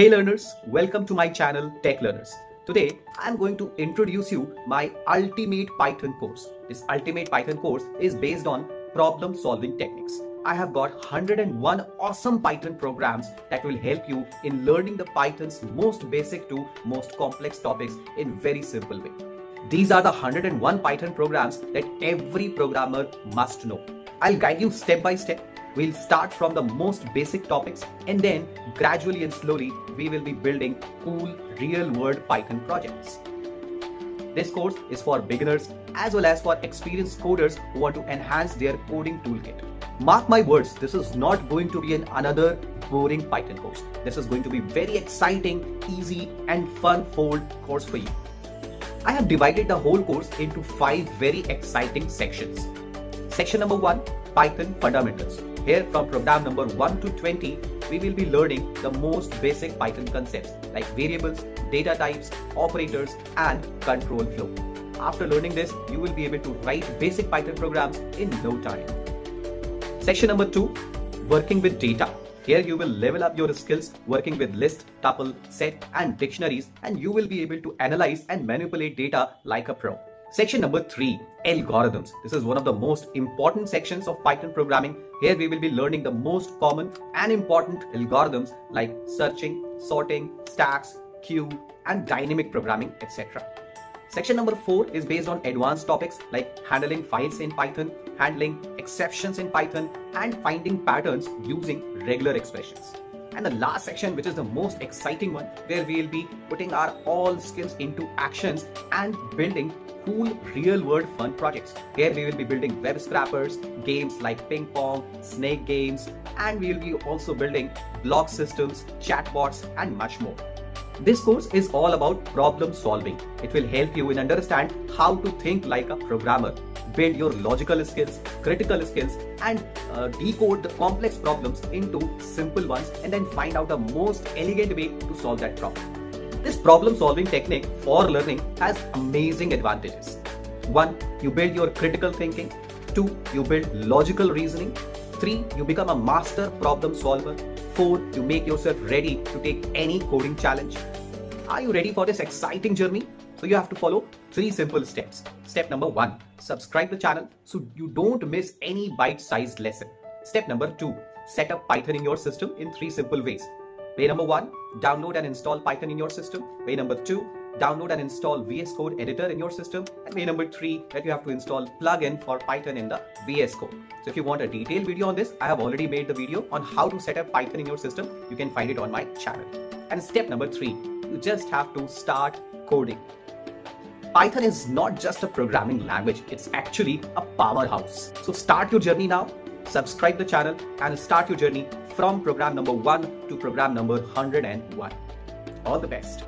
Hey learners, welcome to my channel Tech Learners. Today I am going to introduce you my Ultimate Python course. This Ultimate Python course is based on problem solving techniques. I have got 101 awesome Python programs that will help you in learning the Python's most basic to most complex topics in very simple way. These are the 101 Python programs that every programmer must know. I'll guide you step by step. We'll start from the most basic topics and then gradually and slowly we will be building cool real-world Python projects. This course is for beginners as well as for experienced coders who want to enhance their coding toolkit. Mark my words, this is not going to be another boring Python course. This is going to be very exciting, easy and fun-filled course for you. I have divided the whole course into 5 very exciting sections. Section number 1, Python Fundamentals. Here from program number 1 to 20, we will be learning the most basic Python concepts like variables, data types, operators and control flow. After learning this, you will be able to write basic Python programs in no time. Section number 2, Working with Data. Here you will level up your skills working with list, tuple, set and dictionaries, and you will be able to analyze and manipulate data like a pro. Section number 3, Algorithms. This is one of the most important sections of Python programming. Here we will be learning the most common and important algorithms like searching, sorting, stacks, queue, and dynamic programming, etc. Section number 4 is based on advanced topics like handling files in Python, handling exceptions in Python, and finding patterns using regular expressions. And the last section, which is the most exciting one, where we will be putting our all skills into actions and building cool real-world fun projects. Here we will be building web scrapers, games like ping pong, snake games, and we will be also building blog systems, chatbots, and much more. This course is all about problem solving. It will help you in understand how to think like a programmer, build your logical skills, critical skills, and decode the complex problems into simple ones and then find out the most elegant way to solve that problem. This problem solving technique for learning has amazing advantages. 1. You build your critical thinking. 2. You build logical reasoning. 3. You become a master problem solver. 4. You make yourself ready to take any coding challenge. Are you ready for this exciting journey? So you have to follow 3 simple steps. Step number 1, subscribe the channel so you don't miss any bite-sized lesson. Step number 2, set up Python in your system in 3 simple ways. Way number 1, download and install Python in your system. Way number 2, download and install VS Code editor in your system. And way number 3, that you have to install plugin for Python in the VS Code. So if you want a detailed video on this, I have already made the video on how to set up Python in your system. You can find it on my channel. And step number 3, you just have to start coding. Python is not just a programming language, it's actually a powerhouse. So start your journey now, subscribe the channel and start your journey from program number 1 to program number 101. All the best.